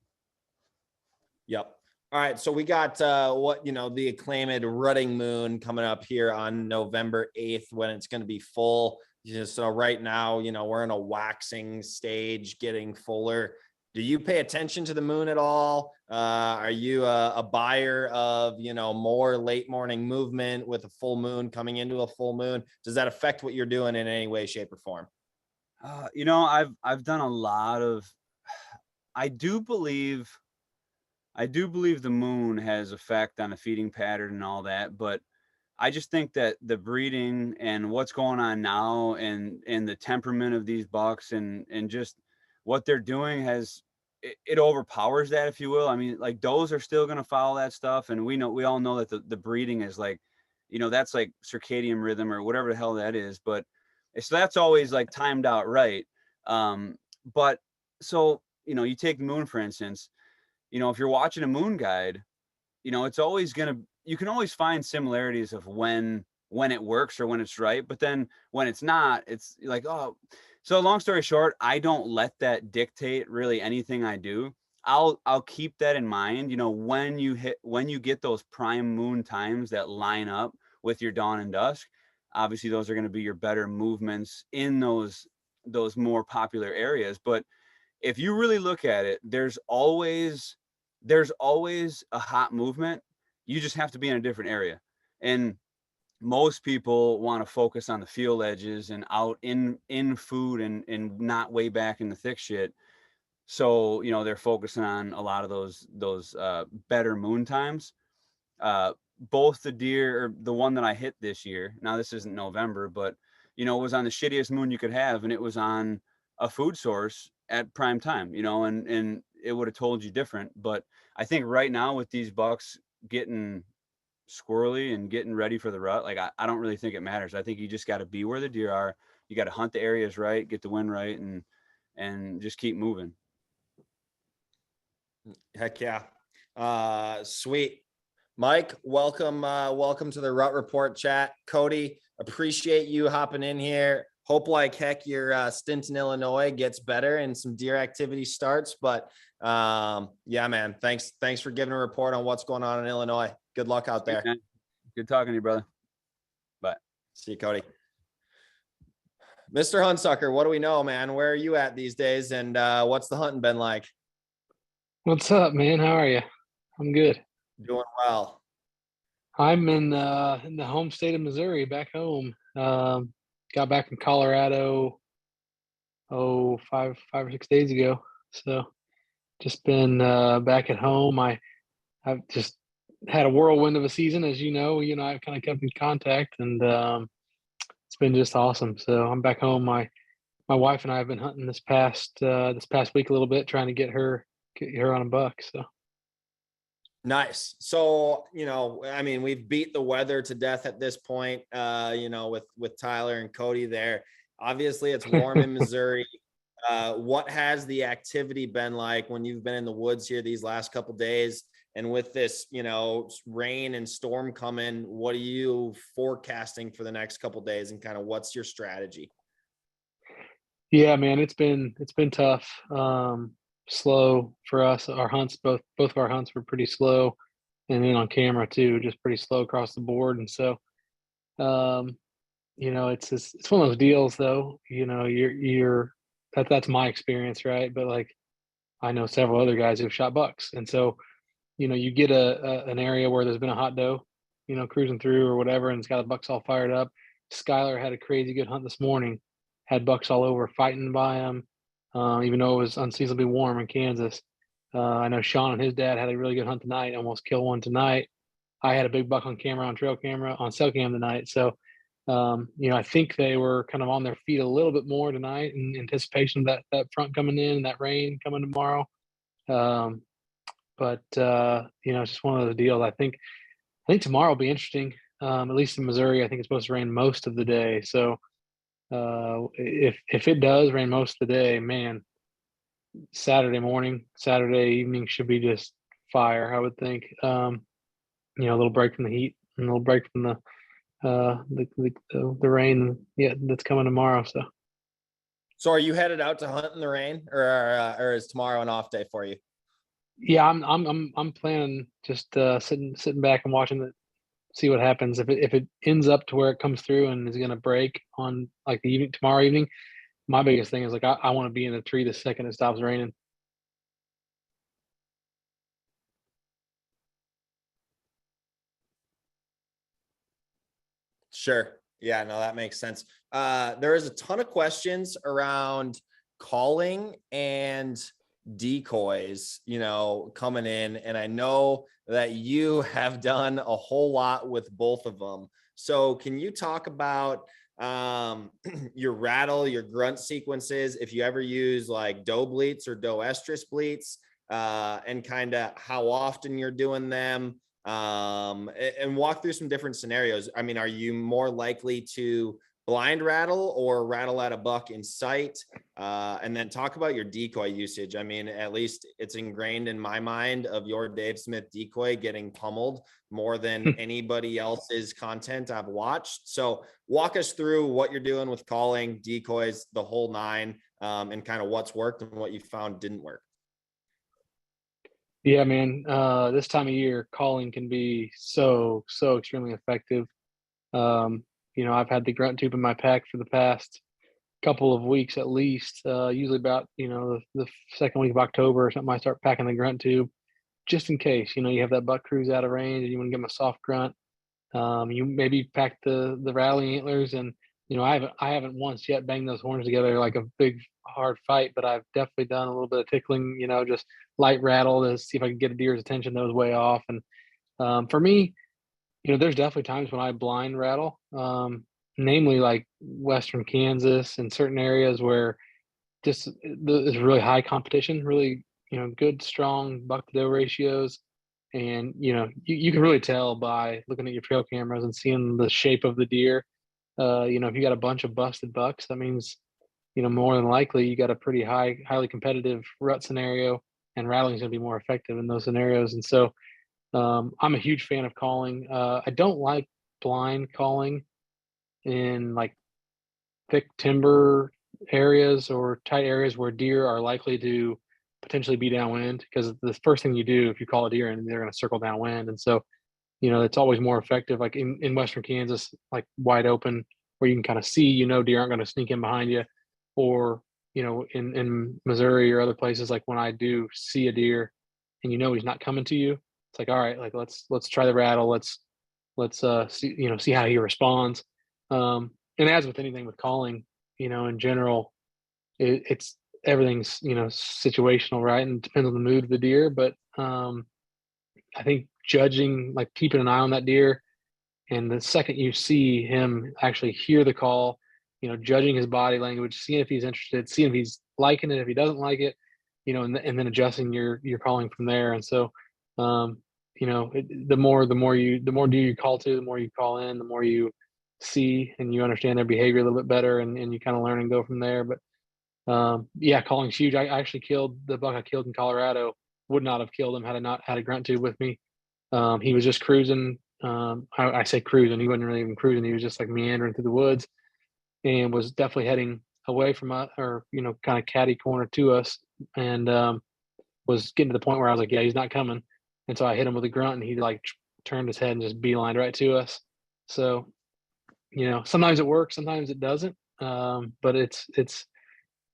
Yep. All right. So we got the acclaimed rutting moon coming up here on November 8th when it's going to be full. So right now, we're in a waxing stage, getting fuller. Do you pay attention to the moon at all? Are you a buyer of, more late morning movement with a full moon coming into a full moon? Does that affect what you're doing in any way, shape, or form? I've done a lot of, I do believe the moon has effect on the feeding pattern and all that, but I just think that the breeding and what's going on now and the temperament of these bucks and just what they're doing it overpowers that, if you will. I mean, like does are still going to follow that stuff. And we all know that the breeding is like, that's like circadian rhythm or whatever the hell that is. But so that's always like timed out right. But so, you take the moon, for instance, if you're watching a moon guide, it's always you can always find similarities of when it works or when it's right. But then when it's not, it's like, oh, so long story short, I don't let that dictate really anything I do. I'll keep that in mind, when you get those prime moon times that line up with your dawn and dusk. Obviously those are going to be your better movements in those more popular areas. But if you really look at it, there's always a hot movement. You just have to be in a different area. And most people want to focus on the field edges and out in food and not way back in the thick shit. So, they're focusing on a lot of those better moon times. Both the deer, or the one that I hit this year, now this isn't November, but was on the shittiest moon you could have, and it was on a food source at prime time, and it would have told you different. But I think right now with these bucks getting squirrely and getting ready for the rut, like I don't really think it matters. I think you just got to be where the deer are. You got to hunt the areas right, get the wind right, and just keep moving. Heck yeah. Sweet. Mike, welcome to the Rut Report chat. Cody, appreciate you hopping in here. Hope like heck your stint in Illinois gets better and some deer activity starts. But yeah, man, thanks for giving a report on what's going on in Illinois. Good luck out there. Good talking to you, brother. Bye. See you, Cody. Mr. Huntsucker, what do we know, man? Where are you at these days? And what's the hunting been like? What's up, man? How are you? I'm good. Doing well. I'm in the home state of Missouri, back home. Got back from Colorado, 5 or 6 days ago. So just been back at home. I've just had a whirlwind of a season, as you know. I've kind of kept in contact, and it's been just awesome. So I'm back home. My my wife and I have been hunting this past week a little bit, trying to get her on a buck. So nice. So, I mean, we've beat the weather to death at this point, with Tyler and Cody there. Obviously it's warm in Missouri. What has the activity been like when you've been in the woods here these last couple of days? And with this, rain and storm coming, what are you forecasting for the next couple of days, and kind of what's your strategy? yeah, man, it's been tough. Slow for us. Our hunts, both of our hunts were pretty slow, and then on camera too, just pretty slow across the board. And so, it's one of those deals though. That's my experience, right? But like, I know several other guys who've shot bucks, and so you get an area where there's been a hot doe, cruising through or whatever, and it's got the bucks all fired up. Skylar had a crazy good hunt this morning, had bucks all over fighting by him, even though it was unseasonably warm in Kansas. I know Sean and his dad had a really good hunt tonight, almost killed one tonight. I had a big buck on camera, on trail camera, on cell cam tonight. So, I think they were kind of on their feet a little bit more tonight in anticipation of that front coming in and that rain coming tomorrow. But it's just one of those deals. I think tomorrow will be interesting. At least in Missouri, I think it's supposed to rain most of the day. So if it does rain most of the day, man, Saturday morning, Saturday evening should be just fire, I would think. A little break from the heat and a little break from the rain, that's coming tomorrow. So are you headed out to hunt in the rain, or is tomorrow an off day for you? Yeah, I'm planning just sitting back and watching it, see what happens. If it ends up to where it comes through and is going to break on like the evening tomorrow evening, my biggest thing is like I want to be in a tree the second it stops raining. Sure. Yeah, no, that makes sense. There is a ton of questions around calling and decoys, coming in. And I know that you have done a whole lot with both of them. So can you talk about your rattle, your grunt sequences, if you ever use like doe bleats or doe estrus bleats, and kind of how often you're doing them? And walk through some different scenarios. I mean, are you more likely to blind rattle or rattle at a buck in sight? And then talk about your decoy usage. I mean, at least it's ingrained in my mind of your Dave Smith decoy getting pummeled more than anybody else's content I've watched. So walk us through what you're doing with calling, decoys, the whole nine, and kind of what's worked and what you found didn't work. Yeah, man. This time of year, calling can be so extremely effective. I've had the grunt tube in my pack for the past couple of weeks at least. Usually about the second week of October or something, I start packing the grunt tube just in case. You have that buck cruise out of range and you want to give him a soft grunt. You maybe pack the rattling antlers, and I haven't once yet banged those horns together like a big hard fight, but I've definitely done a little bit of tickling, just light rattle to see if I can get a deer's attention that was way off. And for me, there's definitely times when I blind rattle, namely like Western Kansas and certain areas where just there's really high competition, really, good, strong buck to doe ratios. And, you can really tell by looking at your trail cameras and seeing the shape of the deer. If you got a bunch of busted bucks, that means, more than likely you got a pretty highly competitive rut scenario, and rattling is going to be more effective in those scenarios. And so I'm a huge fan of calling. I don't like blind calling in like thick timber areas or tight areas where deer are likely to potentially be downwind, because the first thing you do if you call a deer and they're going to circle downwind. And so, it's always more effective like in Western Kansas, like wide open where you can kind of see, deer aren't going to sneak in behind you, or, in Missouri or other places, like when I do see a deer and he's not coming to you, it's like, all right, like let's try the rattle. Let's see how he responds. And as with anything with calling, in general, it's everything's situational, right? And it depends on the mood of the deer. But I think judging, like keeping an eye on that deer, and the second you see him actually hear the call judging his body language, seeing if he's interested, seeing if he's liking it, if he doesn't like it, and then adjusting your calling from there. And so, the more deer you call to, the more you call in, the more you see and you understand their behavior a little bit better, and you kind of learn and go from there. But yeah, calling's huge. I actually killed the buck I killed in Colorado. Would not have killed him had I not had a grunt tube with me. He was just cruising. I say cruising. He wasn't really even cruising. He was just like meandering through the woods, and was definitely heading away from us, or kind of catty corner to us, and was getting to the point where I was like, yeah, he's not coming. And so I hit him with a grunt, and he like turned his head and just beelined right to us. So, sometimes it works, sometimes it doesn't. But it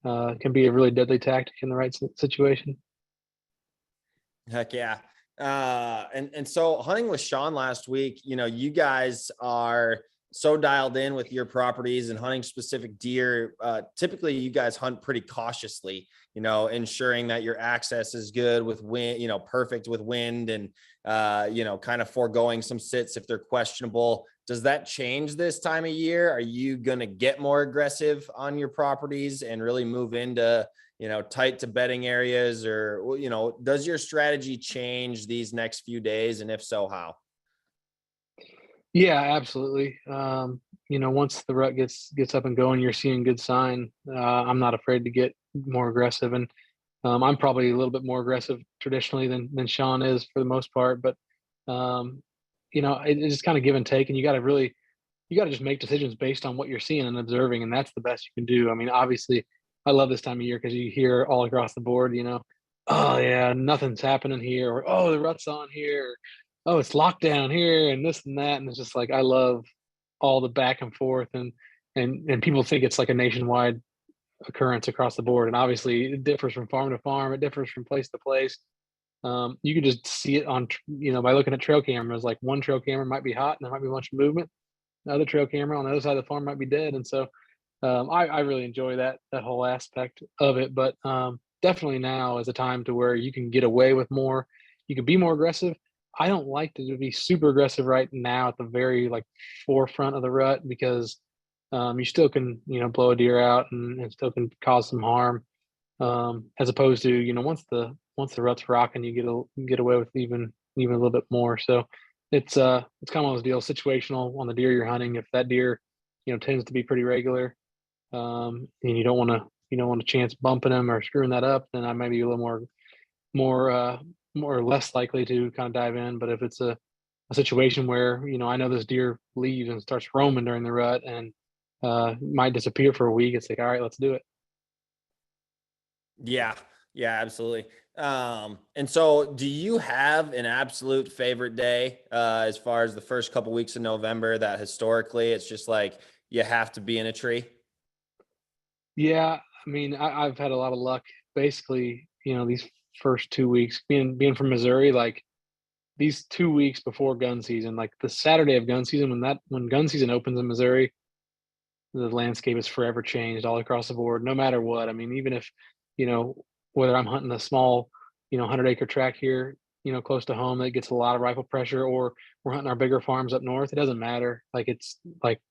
can be a really deadly tactic in the right situation. Heck yeah. And so hunting with Sean last week, you guys are so dialed in with your properties and hunting specific deer. Typically you guys hunt pretty cautiously, ensuring that your access is good with wind, perfect with wind, and, kind of foregoing some sits if they're questionable. Does that change this time of year? Are you going to get more aggressive on your properties and really move into, tight to bedding areas, or, does your strategy change these next few days? And if so, how? Yeah, absolutely. Once the rut gets up and going, you're seeing good sign. I'm not afraid to get more aggressive, and I'm probably a little bit more aggressive traditionally than Sean is for the most part. But it's just kind of give and take, and you got to just make decisions based on what you're seeing and observing, and that's the best you can do. I mean, obviously, I love this time of year because you hear all across the board, oh yeah, nothing's happening here, or oh, the rut's on here, oh, it's locked down here, and this and that. And it's just like, I love all the back and forth, and people think it's like a nationwide occurrence across the board. And obviously it differs from farm to farm. It differs from place to place. You can just see it on, by looking at trail cameras. Like one trail camera might be hot and there might be a bunch of movement. Another trail camera on the other side of the farm might be dead. And so I really enjoy that whole aspect of it. But definitely now is a time to where you can get away with more. You can be more aggressive. I don't like to be super aggressive right now at the very forefront of the rut, because you still can blow a deer out and still can cause some harm, as opposed to once the rut's rocking, you get away with even a little bit more. So it's kind of one of those deals, situational on the deer you're hunting. If that deer tends to be pretty regular, and you don't want to chance bumping them or screwing that up, then I might be a little more or less likely to kind of dive in. But if it's a situation where I know this deer leaves and starts roaming during the rut and might disappear for a week, it's like, all right, let's do it. Yeah, absolutely. And so do you have an absolute favorite day as far as the first couple weeks of November that historically it's just like you have to be in a tree? Yeah, I mean, I've had a lot of luck. Basically, these first 2 weeks, being from Missouri, like these 2 weeks before gun season, like the Saturday of gun season, when gun season opens in Missouri, the landscape is forever changed all across the board, no matter what. I mean, even if, whether I'm hunting a small, 100-acre tract here, close to home that gets a lot of rifle pressure, or we're hunting our bigger farms up north, it doesn't matter. Like, it's like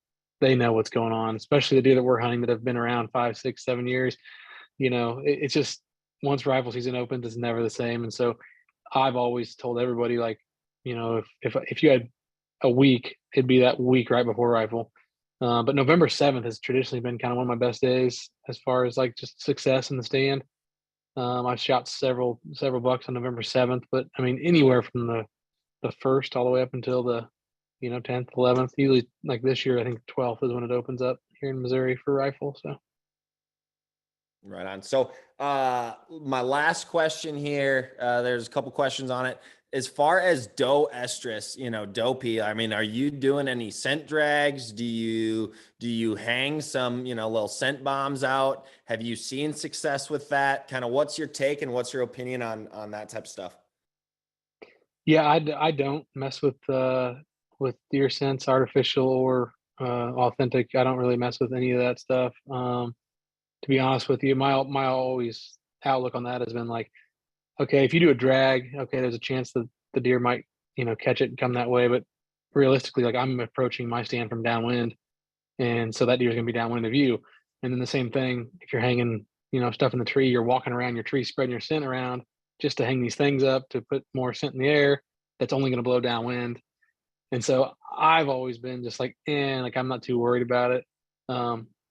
they know what's going on, especially the deer that we're hunting that have been around 5, 6, 7 years. It's just, once rifle season opens, it's never the same. And so I've always told everybody, like, if you had a week, it'd be that week right before rifle. But November 7th has traditionally been kind of one of my best days as far as like just success in the stand. I've shot several bucks on November 7th, but I mean, anywhere from the first all the way up until the 10th, 11th. Usually, like this year, I think 12th is when it opens up here in Missouri for rifle. So Right on. So my last question here, there's a couple questions on it. As far as doe estrus, dopey, I mean, are you doing any scent drags? Do you hang some, little scent bombs out? Have you seen success with that? Kind of what's your take and what's your opinion on that type of stuff? yeah, I don't mess with deer scents, artificial or authentic. I don't really mess with any of that stuff. To be honest with you, my always outlook on that has been like, okay, if you do a drag, okay, there's a chance that the deer might, catch it and come that way. But realistically, like, I'm approaching my stand from downwind. And so that deer is going to be downwind of you. And then the same thing, if you're hanging, stuff in the tree, you're walking around your tree, spreading your scent around just to hang these things up to put more scent in the air. That's only going to blow downwind. And so I've always been just like, I'm not too worried about it.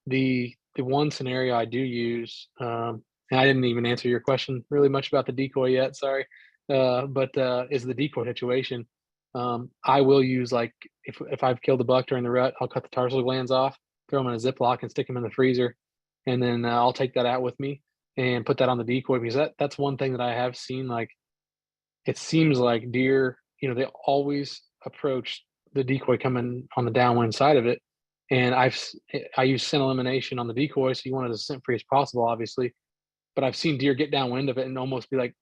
The one scenario I do use, and I didn't even answer your question really much about the decoy yet, sorry. But is the decoy situation. I will use, like, if I've killed a buck during the rut, I'll cut the tarsal glands off, throw them in a Ziploc and stick them in the freezer. And then I'll take that out with me and put that on the decoy, because that's one thing that I have seen. Like, it seems like deer, they always approach the decoy coming on the downwind side of it. And I use scent elimination on the decoy, so you want it as scent free as possible, obviously. But I've seen deer get downwind of it and almost be like,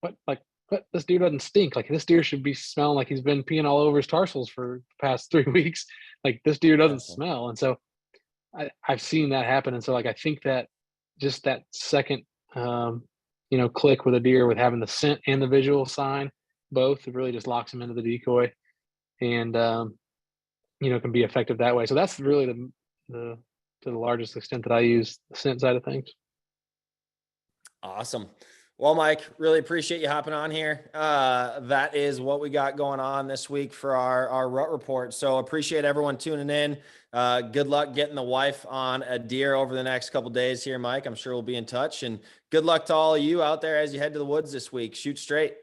what? Like, what? This deer doesn't stink. Like, this deer should be smelling like he's been peeing all over his tarsals for the past 3 weeks. Like, this deer doesn't smell. And so I've seen that happen. And so, like, I think that just that second, click with a deer with having the scent and the visual sign, both, it really just locks them into the decoy, and can be effective that way. So that's really the to the largest extent that I use the scent side of things. Awesome. Well, Mike, really appreciate you hopping on here. That is what we got going on this week for our rut report. So appreciate everyone tuning in. Good luck getting the wife on a deer over the next couple of days here, Mike. I'm sure we'll be in touch, and good luck to all of you out there as you head to the woods this week. Shoot straight.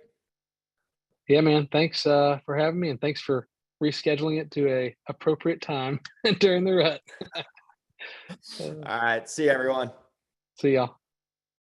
Yeah, man. Thanks for having me, and thanks for rescheduling it to a appropriate time during the rut. All right. See you, everyone. See y'all.